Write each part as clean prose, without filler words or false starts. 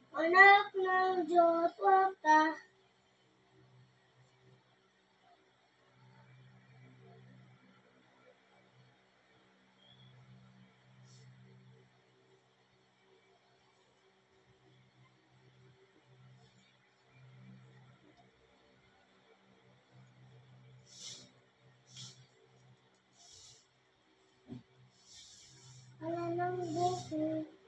Anak ng Diyos, wag ka. Anak ng Diyos.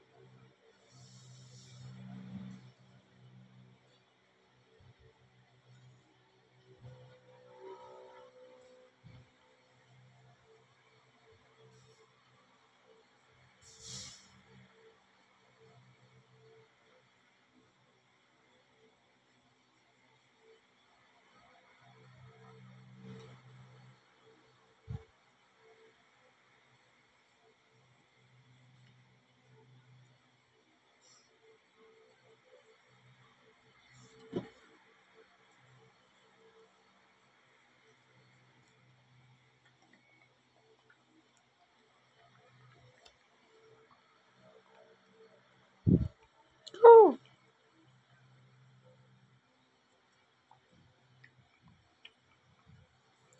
Go!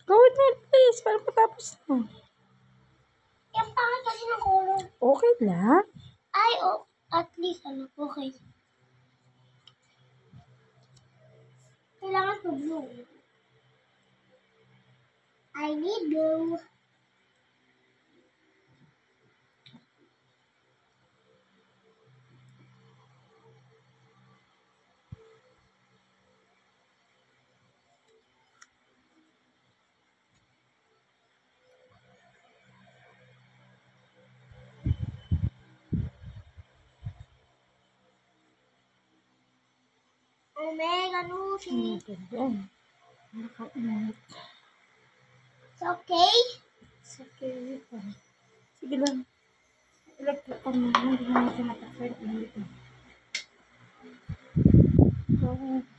Go with me, please. Para matapos na. Yung pangit kasi ng color. Okay lang. Ay, oh, at least, okay. Kailangan to blue. I need blue. Omega Lucy. Ganyan. Nakainit. It's okay? It's okay. Sige lang. Electrical mo. Hindi naman siya nakasal. Hindi ko.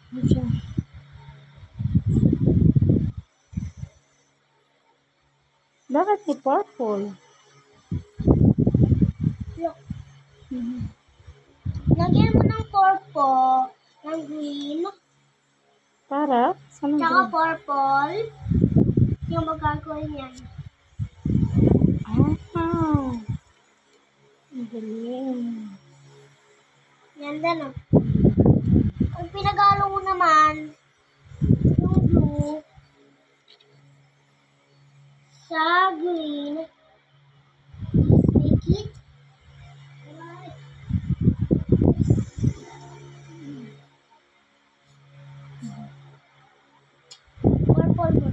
Hindi siya. Bakit ni purple? Look. Mhm. Lagyan mo ng purple, ng green, Para? Saan tsaka ang purple. Yung magagawin yan. Ah. Ang galing. Yan din oh. Ang pinagalo mo naman, yung blue, sa green, make it purple mo.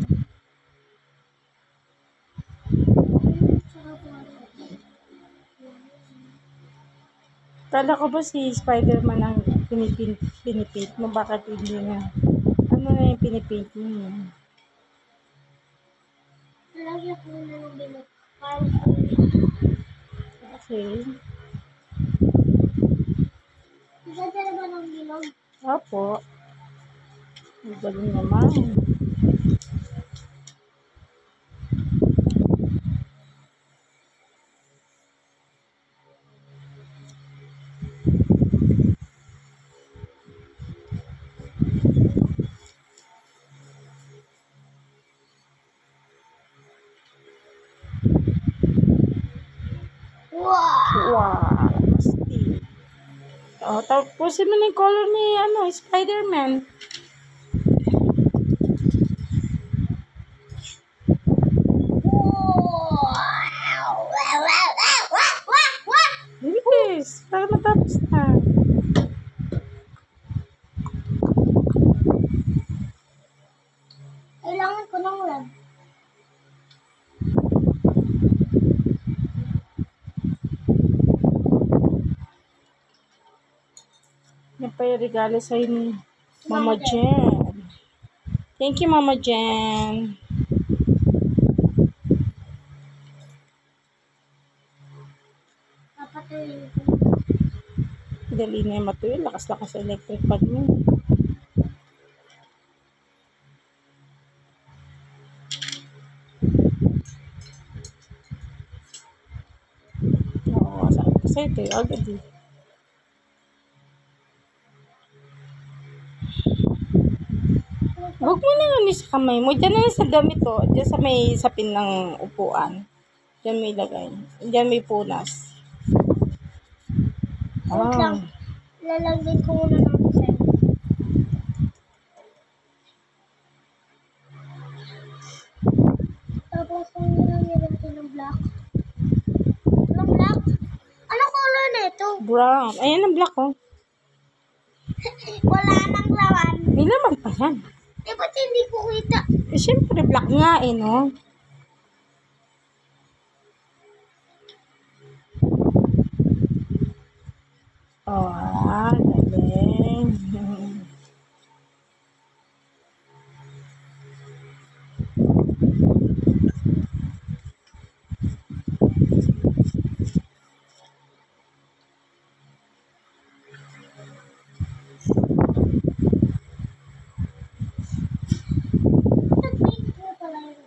Tsaka purple. Kala ko ba si Spider-Man ang pinipaint mo? Bakit hindi nga? Ano na yung pinipaint mo yun? Lagyan ko na ng bilog. Para Okay. ganda naman ng bilog. Opo. Ang galing naman. Wow! Wow. Masti. Oh, tapusin mo na yung color ni Spider-Man. Bilis. Para matapos na. Kailangan ko ng red. Yan pa yung regalo sa'yo ni Mama Jen. Thank you, Mama Jen. Papatuloy ko. Dali na yung matuyo. Lakas-lakas sa electric pan mo. Oo, sabi ko sa'yo. Ito yung agad eh. Huwag mo na ano sa kamay mo. Diyan na lang sa damit to. Diyan sa may sapin ng upuan. Diyan may ilagay. Diyan may punas. Wait lang. Ah. Lalagyan ko muna ng pen. Tapos, kung nilagyan ng black. Anong black? Anong color na ito? Brown. Ayan ang black oh. Wala nang laman. May laman pa yan. Eh, ba't hindi ko kita? Eh, syempre black nga eh, no? Oh, galing. Nag-pink ko pala yun.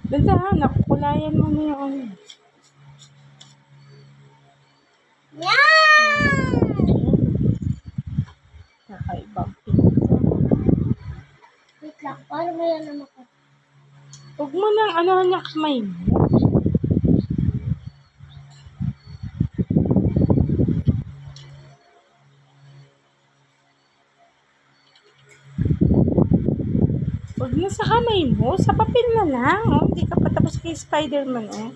Dandahan, nakukulayan mo na yung ano. Yan! Kakaibang pinto. Wait lang. Paano ba yan naman ko? Huwag mo nang ano na kamay mo. Huwag na sa kamay mo. Sa papel na lang. Oh. Hindi ka pa tapos kay Spider-Man. Oh.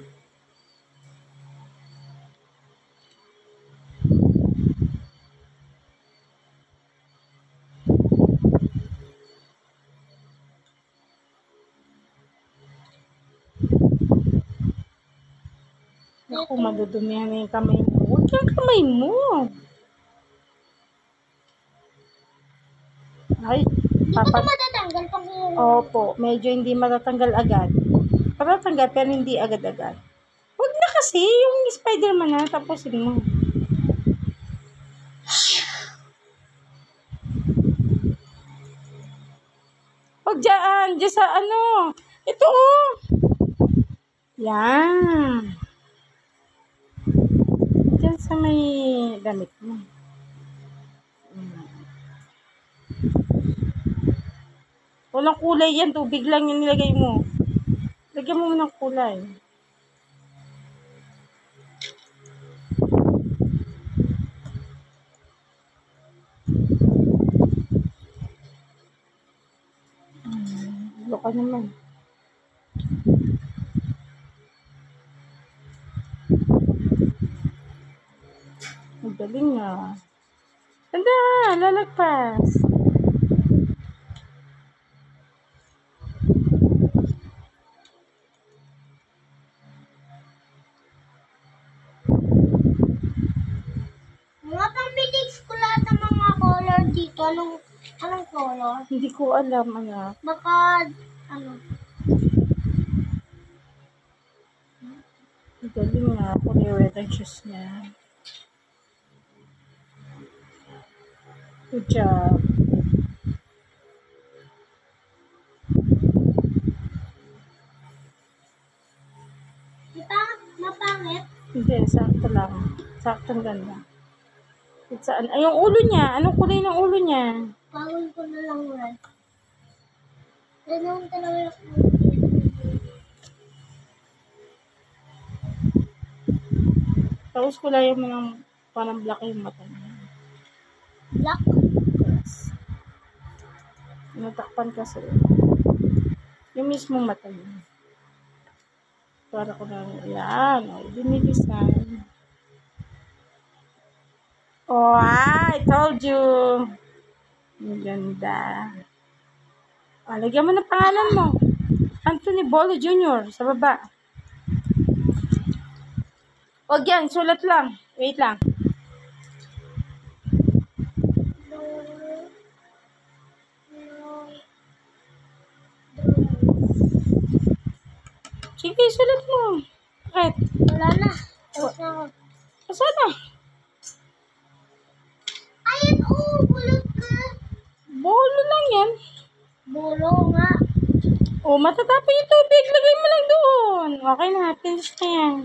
Naku, madudumihan na yung kamay mo. Huwag yung kamay mo. Ay, Hindi ko ito papat... matatanggal pag Opo, medyo hindi matatanggal agad. Matatanggal pero hindi agad-agad. Huwag na kasi yung Spider-Man na tapusin mo. Huwag dyan, dyan sa ano. Ito oh. Yan. Dyan sa may damit mo. Walang kulay yan, tubig lang yung nilagay mo. Lagyan mo ng kulay. Gulo ka naman. Magaling ah. Tanda, lalagpas. mga pang-mix ko lahat ng mga color dito. Anong color? Hindi ko alam, anak. Baka, ano, Magaling nga. Kulay ang shoes niya. Good job. di ba mapangit? Hindi, sakto lang. Saktong ganda. At saan? Ay, yung ulo niya. Anong kulay ng ulo niya? Pawin ko na lang red. Ganun talaga yung Tapos kulayan mo ng parang black yung mata niya. black. Yes. Natakpan kasi. Yung mismong mata niya. Para ko na, yan. O, dinidesign. Oh, I told you. Ang ganda. O, lagyan mo ng pangalan mo. Anthony Bolo Jr. sa baba. Huwag yan, sulat lang. Wait lang. Sige, sulat mo. Bakit? Wala na. Tapos na ako. Saan na? Ayun, oh, bulot ka. Bolo lang yan. Bulo nga. O, matatapon yung tubig. Lagay mo lang doon. Okay na, finish na yan.